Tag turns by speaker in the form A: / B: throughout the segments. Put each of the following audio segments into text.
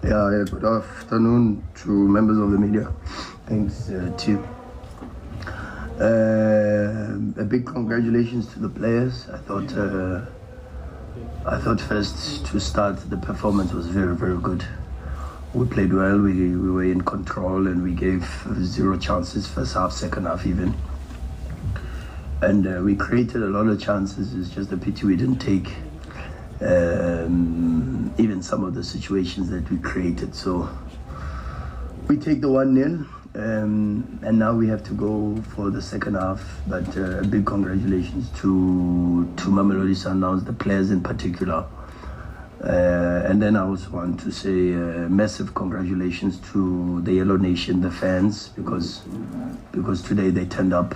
A: Yeah, good afternoon to members of the media. Thanks, Tip. A big congratulations to the players. I thought first to start, the performance was very, very good. We played well, we were in control, and we gave 0 chances first half, second half even. And we created a lot of chances. It's just a pity we didn't take even some of the situations that we created. So we take the 1-0, and now we have to go for the second half. But a big congratulations to Mamelodi Sundowns, the players in particular. And then I also want to say massive congratulations to the Yellow Nation, the fans, because today they turned up.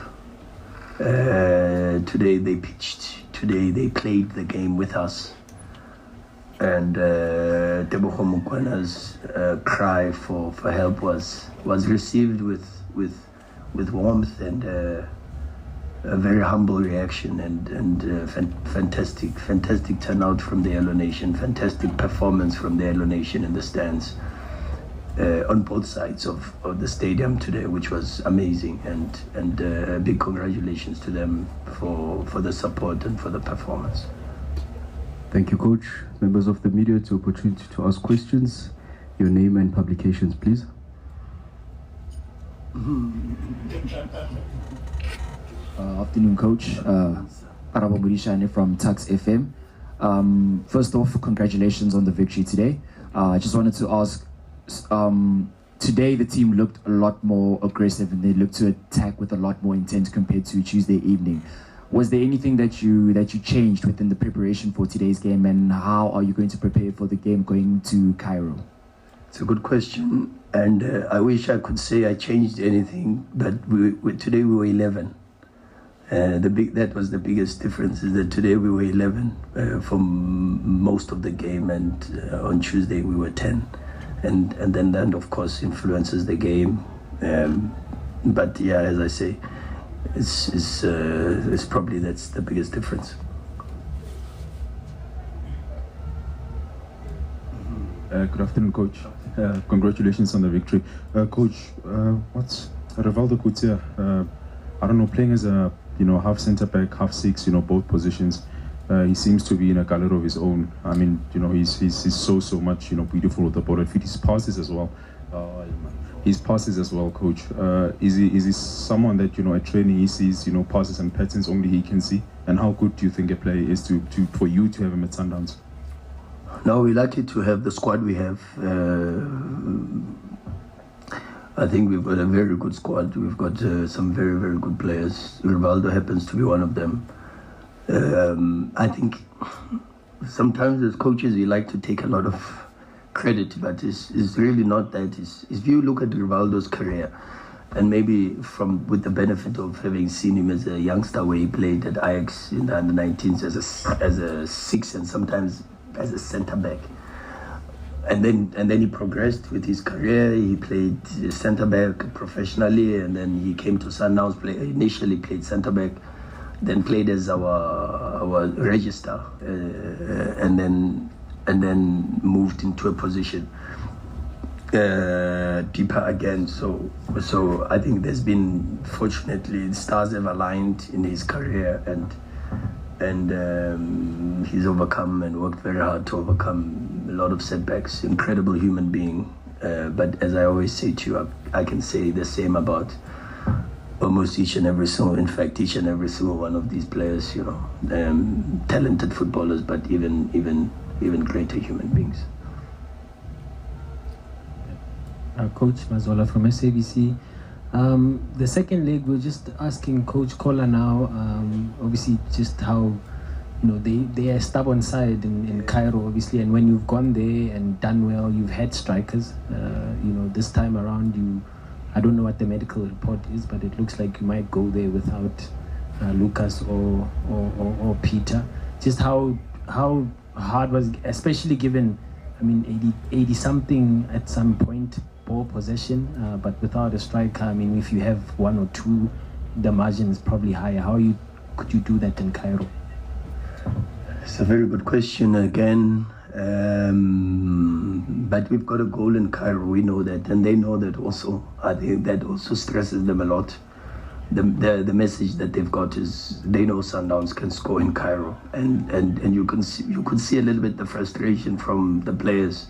A: Today they pitched. Today they played the game with us. And Rulani Mokwena's cry for help was received with warmth and a very humble reaction, and fantastic turnout from the Yellow Nation, fantastic performance from the Yellow Nation in the stands on both sides of the stadium today, which was amazing, and big congratulations to them for the support and for the performance.
B: Thank you, Coach. Members of the media, to opportunity to ask questions. Your name and publications, please.
C: Afternoon, Coach. From Tax FM. First off, congratulations on the victory today. I just wanted to ask, today the team looked a lot more aggressive and they looked to attack with a lot more intent compared to Tuesday evening. Was there anything that you changed within the preparation for today's game, and how are you going to prepare for the game going to Cairo?
A: It's a good question, and I wish I could say I changed anything, but today we were 11. That was the biggest difference, is that today we were 11 for most of the game, and on Tuesday we were 10, and then that of course influences the game. But yeah, as I say, it's probably that's the biggest difference.
D: Good afternoon, Coach. Congratulations on the victory. Coach, what's Rivaldo Kutia? I don't know, playing as a half centre back, half six, both positions. He seems to be in a color of his own. I mean, he's so much beautiful with the ball at feet. His passes as well. Coach. Is he someone that at training he sees passes and patterns only he can see? And how good do you think a player is for you to have him at Sundowns?
A: No, we're lucky to have the squad we have. I think we've got a very good squad. We've got some very, very good players. Rivaldo happens to be one of them. I think sometimes as coaches we like to take a lot of credit, but it's really not that. If you look at Rivaldo's career, and maybe with the benefit of having seen him as a youngster where he played at Ajax in the under-19s as a six and sometimes as a centre back, and then he progressed with his career. He played centre back professionally, and then he came to Sundowns. Initially played centre back, then played as our register, and then moved into a position deeper again. So I think there's been, fortunately, the stars have aligned in his career, and he's overcome and worked very hard to overcome a lot of setbacks. Incredible human being, but as I always say to you, I can say the same about almost each and every single one of these players. Talented footballers, but even greater human beings.
E: Coach Mazola from SABC. The second leg, we're just asking Coach Kola now, obviously just how, they are stubborn side in Cairo, obviously, and when you've gone there and done well, you've had strikers. This time around, I don't know what the medical report is, but it looks like you might go there without Lucas or Peter. Just how hard was, especially given, 80 something at some point ball possession, but without a striker, if you have one or two, the margin is probably higher. Could you do that in Cairo?
A: It's a very good question again. But we've got a goal in Cairo, we know that, and they know that also. I think that also stresses them a lot. The message that they've got is they know Sundowns can score in Cairo, and you could see a little bit the frustration from the players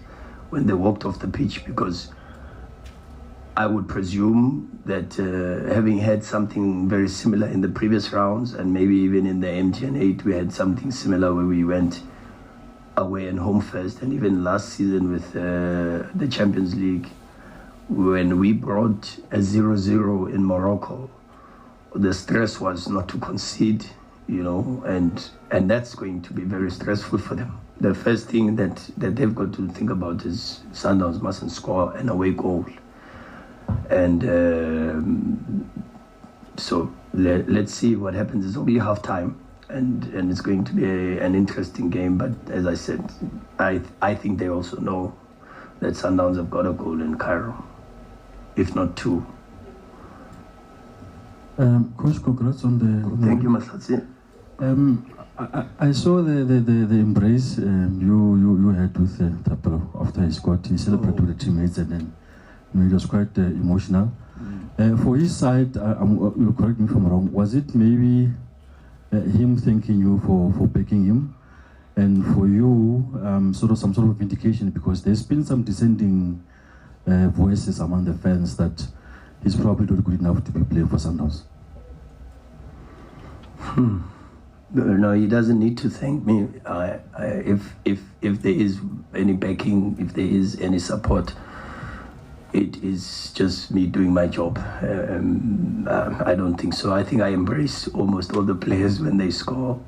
A: when they walked off the pitch, because I would presume that having had something very similar in the previous rounds, and maybe even in the MTN 8 we had something similar where we went away and home first, and even last season with the Champions League, when we brought a 0-0 in Morocco, the stress was not to concede, and that's going to be very stressful for them. The first thing that they've got to think about is Sundowns mustn't score an away goal. And so let's see what happens. It's only half time, and it's going to be an interesting game. But as I said, I think they also know that Sundowns have got a goal in Cairo, if not two.
F: Coach, congrats on the.
A: Thank you, Masatsi.
F: I saw the embrace you had with Tapelo after he scored. He celebrated with the teammates, and then it was quite emotional. For his side, you'll correct me if I'm wrong, was it maybe him thanking you for backing him, and for you some sort of vindication, because there's been some dissenting voices among the fans that he's probably not good enough to be playing for Sundowns?
A: No, he doesn't need to thank me. If there is any backing, if there is any support, it is just me doing my job. I don't think so. I think I embrace almost all the players when they score.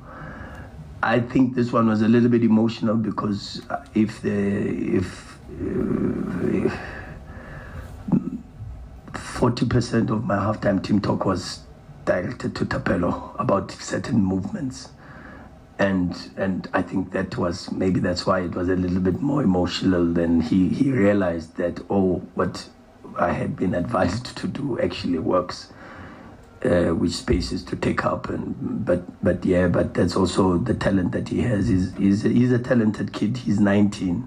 A: I think this one was a little bit emotional, because if 40% of my halftime team talk was directed to Tapelo about certain movements, and I think that's why it was a little bit more emotional than he realized that, what I had been advised to do actually works, which spaces to take up, but that's also the talent that he has. He's a talented kid. He's 19.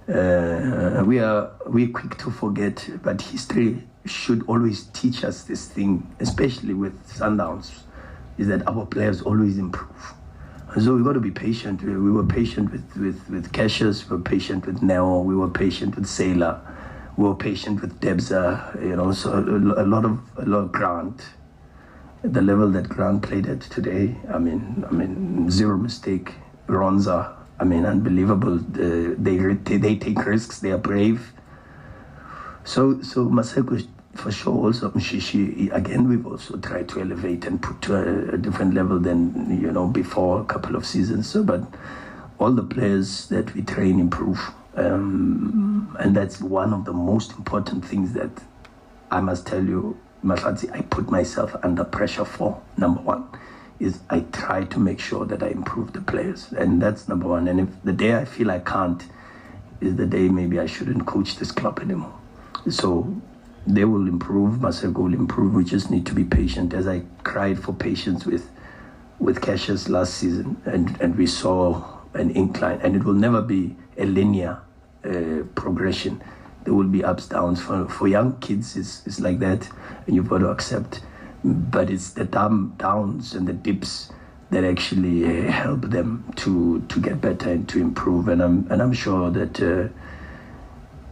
A: We're quick to forget, but history should always teach us this thing, especially with Sundowns, is that our players always improve. And so we've got to be patient. We were patient with Cassius, we were patient with Neo, we were patient with Sailor, we were patient with Debza, so a lot of Grant. At the level that Grant played at today, I mean, zero mistake. Ronza, unbelievable. They take risks, they are brave. So Maseko, for sure, also Mshishi, again, we've also tried to elevate and put to a different level than, before a couple of seasons. So, but all the players that we train improve. And that's one of the most important things that I must tell you, Masatsi, I put myself under pressure for. Number one is I try to make sure that I improve the players. And that's number one. And if the day I feel I can't is the day maybe I shouldn't coach this club anymore. So they will improve, Maseko will improve. We just need to be patient, as I cried for patience with Cassius last season, and we saw an incline, and it will never be a linear progression. There will be ups, downs. For young kids, it's like that, and you've got to accept. But it's the downs and the dips that actually help them to get better and to improve. And I'm sure that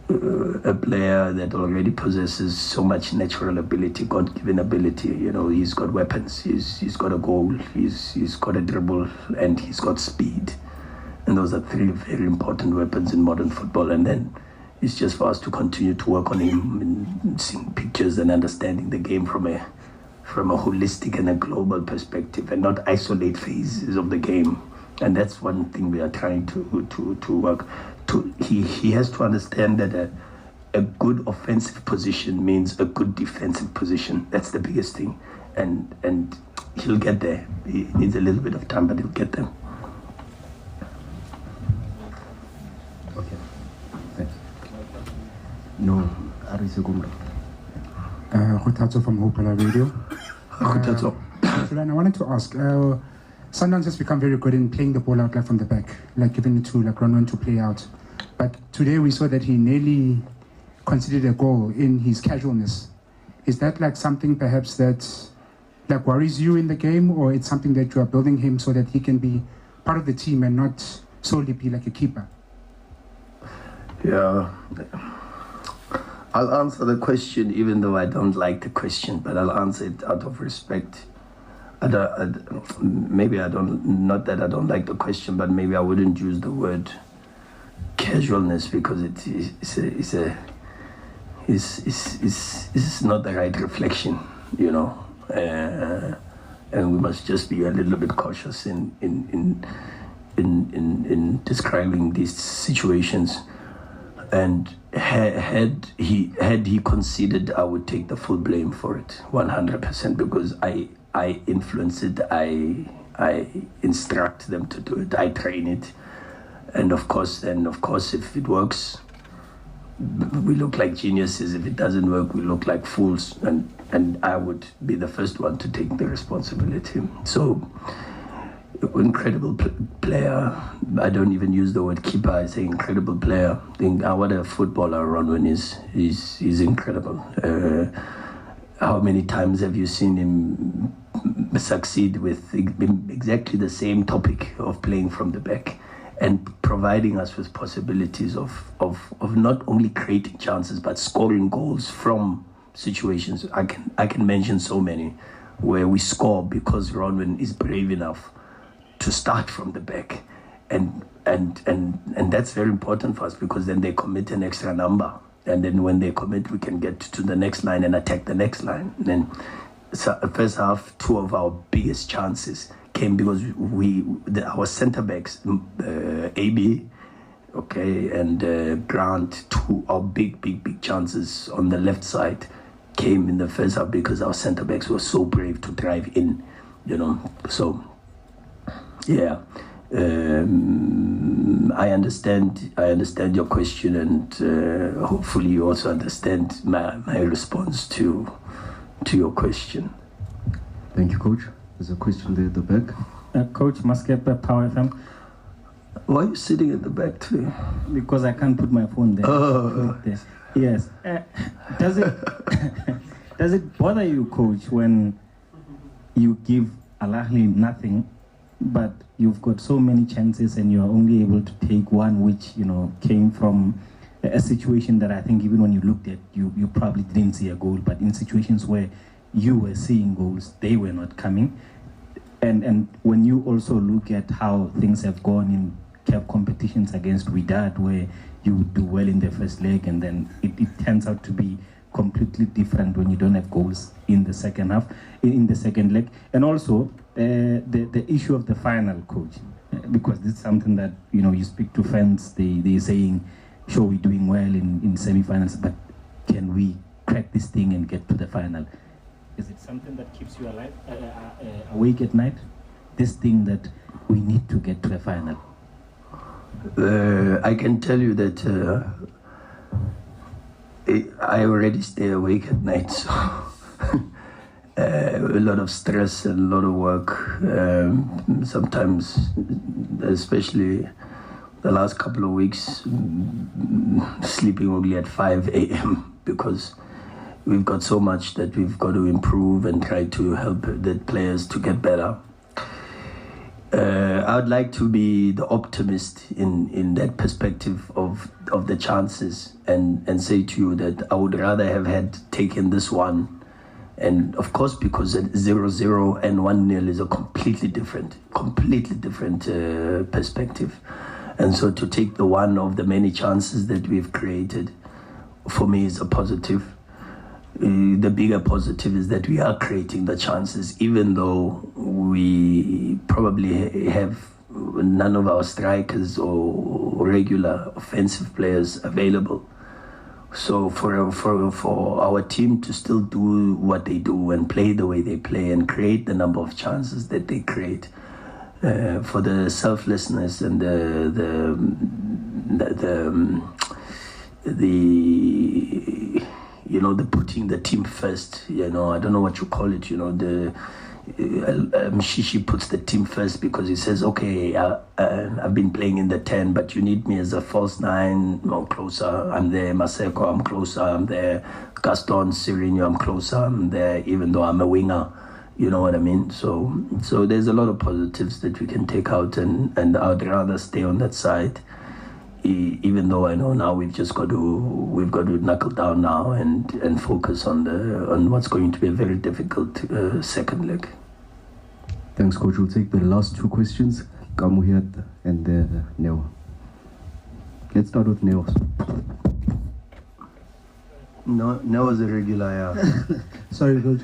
A: a player that already possesses so much natural ability, God-given ability, he's got weapons, he's got a goal, he's got a dribble, and he's got speed. And those are three very important weapons in modern football. And then it's just for us to continue to work on him and seeing pictures and understanding the game from a holistic and a global perspective, and not isolate phases of the game. And that's one thing we are trying to work. He has to understand that a good offensive position means a good defensive position. That's the biggest thing, and he'll get there. He needs a little bit of time, but he'll get there.
B: Okay, thanks. No, Arisekumra.
G: Khutazo from Hopala Radio.
A: Khutazo.
G: Rulani, I wanted to ask, Sundowns has become very good in playing the ball out like from the back, like giving it to like Rulani to play out. But today we saw that he nearly conceded a goal in his casualness. Is that like something perhaps that like worries you in the game, or it's something that you are building him so that he can be part of the team and not solely be like a keeper?
A: Yeah, I'll answer the question even though I don't like the question, but I'll answer it out of respect. Maybe I don't, not that I don't like the question, but maybe I wouldn't use the word casualness because it's not the right reflection, you know. And we must just be a little bit cautious in describing these situations. And had he conceded, I would take the full blame for it, 100%, because I influence it, I instruct them to do it, I train it, and of course, if it works, we look like geniuses. If it doesn't work, we look like fools, and I would be the first one to take the responsibility. So, incredible player. I don't even use the word keeper. I say incredible player. I think what a footballer Ronwen is. He's incredible. How many times have you seen him succeed with exactly the same topic of playing from the back and providing us with possibilities of not only creating chances but scoring goals from situations. I can mention so many where we score because Ronwen is brave enough to start from the back, and that's very important for us because then they commit an extra number, and then when they commit, we can get to the next line and attack the next line. And then first half, two of our biggest chances came because our centre backs, AB, okay, and Grant, two our big chances on the left side came in the first half because our centre backs were so brave to drive in, you know. So yeah, I understand your question, and hopefully you also understand my response to your question.
B: Thank you, Coach. There's a question there at the back.
H: Coach Maskepe, Power FM.
A: Why are you sitting at the back today?
H: Because I can't put my phone there.
A: Oh.
H: Yes. Does it bother you, Coach, when you give Ahly nothing, but you've got so many chances and you're only able to take one, which, you know, came from a situation that I think even when you looked at, you probably didn't see a goal, but in situations where you were seeing goals, they were not coming. And when you also look at how things have gone in CAF competitions against Wydad, where you do well in the first leg and then it turns out to be completely different when you don't have goals in the second half, in the second leg. And also the issue of the final, Coach, because this is something that, you know, you speak to fans, they're saying, sure, we're doing well in semi-finals, but can we crack this thing and get to the final? Is it something that keeps you alive, awake at night? This thing that we need to get to a final?
A: I can tell you that I already stay awake at night, so a lot of stress and a lot of work. Sometimes, especially the last couple of weeks, sleeping only at 5 a.m. because we've got so much that we've got to improve and try to help the players to get better. I would like to be the optimist in that perspective of the chances and say to you that I would rather have had taken this one. And of course, because 0-0 and 1-0 is a completely different perspective. And so to take the one of the many chances that we've created, for me, is a positive. The bigger positive is that we are creating the chances, even though we probably have none of our strikers or regular offensive players available. So for our team to still do what they do and play the way they play and create the number of chances that they create, for the selflessness and the you know, the putting the team first, you know, I don't know what you call it, you know, Shishi puts the team first because he says, okay, I've been playing in the 10, but you need me as a false 9. I'm closer, I'm there. Maseko, I'm closer, I'm there. Gaston, Sirino, I'm closer, I'm there, even though I'm a winger. You know what I mean? So there's a lot of positives that we can take out, and I'd rather stay on that side. Even though I know now we've got to knuckle down now and focus on what's going to be a very difficult second leg.
B: Thanks, Coach. We'll take the last 2 questions, Khama Billiat and Neo. Let's start with Neo.
A: No, Neo's a regular, yeah.
I: Sorry, Coach.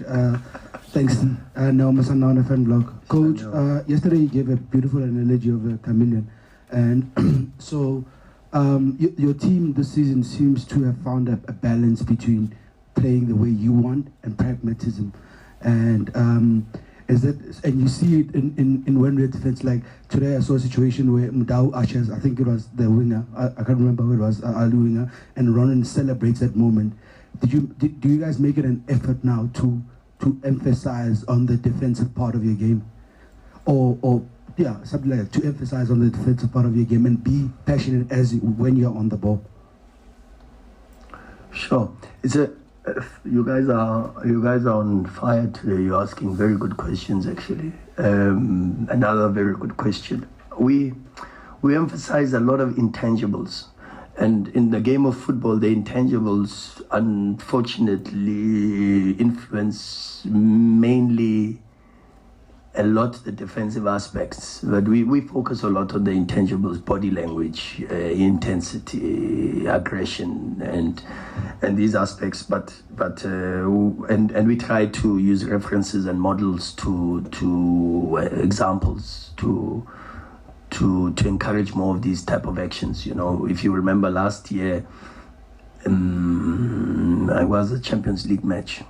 I: Thanks. Neo Masana fan blog. Coach, yesterday you gave a beautiful analogy of a chameleon, and so. Your team this season seems to have found a balance between playing the way you want and pragmatism, and and you see it in one-way defense. Like today, I saw a situation where Mdau Ashes, I think it was the winger, I can't remember who it was, Ahly winger, and Ronan celebrates that moment. Do you guys make it an effort now to emphasize on the defensive part of your game, or yeah, something like that, to emphasize on the defensive part of your game and be passionate when you're on the ball?
A: Sure. You guys are on fire today. You're asking very good questions, actually. Another very good question. We emphasize a lot of intangibles, and in the game of football, the intangibles unfortunately influence mainly a lot the defensive aspects, but we focus a lot on the intangibles: body language, intensity, aggression, and these aspects. But we try to use references and models to examples to encourage more of these type of actions. You know, if you remember last year, I was a Champions League match.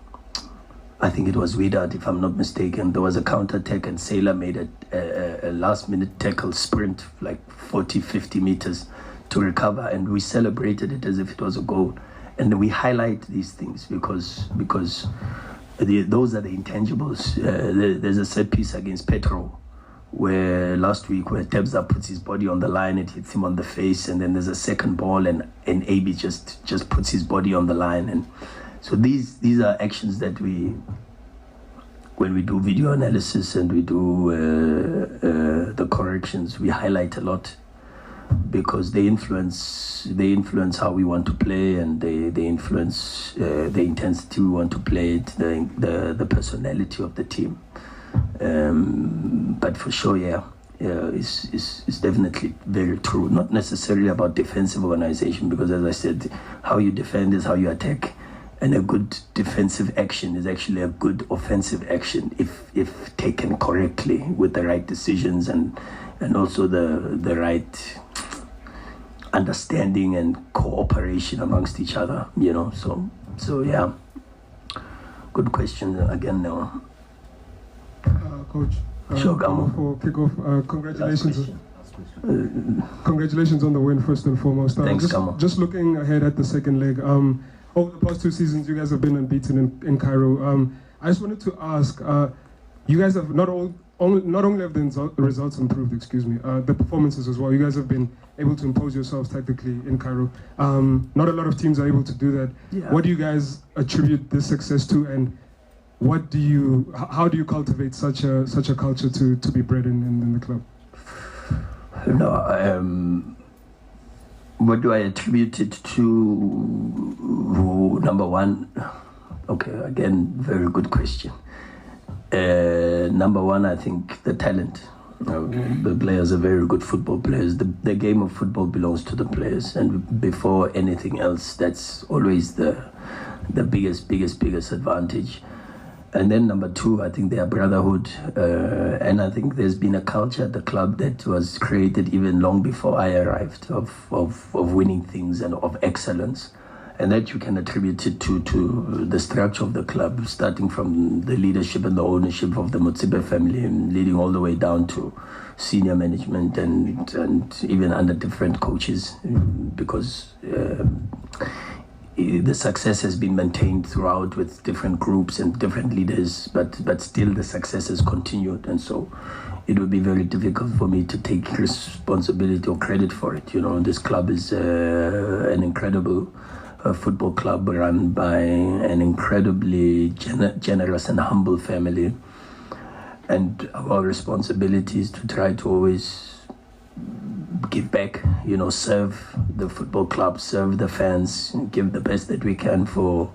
A: I think it was Wydad, if I'm not mistaken. There was a counter-attack and Sailor made a last-minute tackle sprint, like 40, 50 meters to recover, and we celebrated it as if it was a goal. And we highlight these things because those are the intangibles. There's a set piece against Petro, where last week where Tebza puts his body on the line, it hits him on the face, and then there's a second ball and AB just puts his body on the line. And so these are actions that when we do video analysis and we do the corrections, we highlight a lot, because they influence how we want to play, and they influence the intensity we want to play it, the personality of the team. But for sure, it's definitely very true. Not necessarily about defensive organization, because as I said, how you defend is how you attack. And a good defensive action is actually a good offensive action if taken correctly with the right decisions and also the right understanding and cooperation amongst each other. You know, so yeah. Good question again now.
J: Coach.
A: Sure, Khama.
J: For kickoff, congratulations. Congratulations on the win, first and foremost.
A: Thanks, Khama.
J: Just looking ahead at the second leg. Over the past 2 seasons, you guys have been unbeaten in Cairo. I just wanted to ask, you guys have not only have the results improved, the performances as well. You guys have been able to impose yourselves tactically in Cairo. Not a lot of teams are able to do that.
A: Yeah.
J: What do you guys attribute this success to, and how do you cultivate such a culture to be bred in the club?
A: No, what do I attribute it to? Number one, okay, again, very good question. Number one, I think the talent. The players are very good football players. The game of football belongs to the players, and before anything else, that's always the biggest advantage. And then number two, I think their brotherhood, and I think there's been a culture at the club that was created even long before I arrived of winning things and of excellence, and that you can attribute it to the structure of the club, starting from the leadership and the ownership of the Motsibe family, and leading all the way down to senior management and even under different coaches, because the success has been maintained throughout with different groups and different leaders, but still the success has continued, and so it would be very difficult for me to take responsibility or credit for it. You know, this club is an incredible football club run by an incredibly generous and humble family, and our responsibility is to try to always give back, you know, serve the football club, serve the fans, give the best that we can for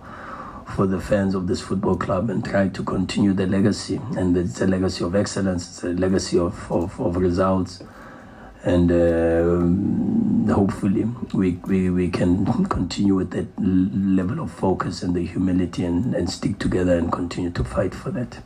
A: the fans of this football club, and try to continue the legacy. And it's a legacy of excellence, it's a legacy of results, and hopefully we can continue with that level of focus and the humility, and stick together and continue to fight for that.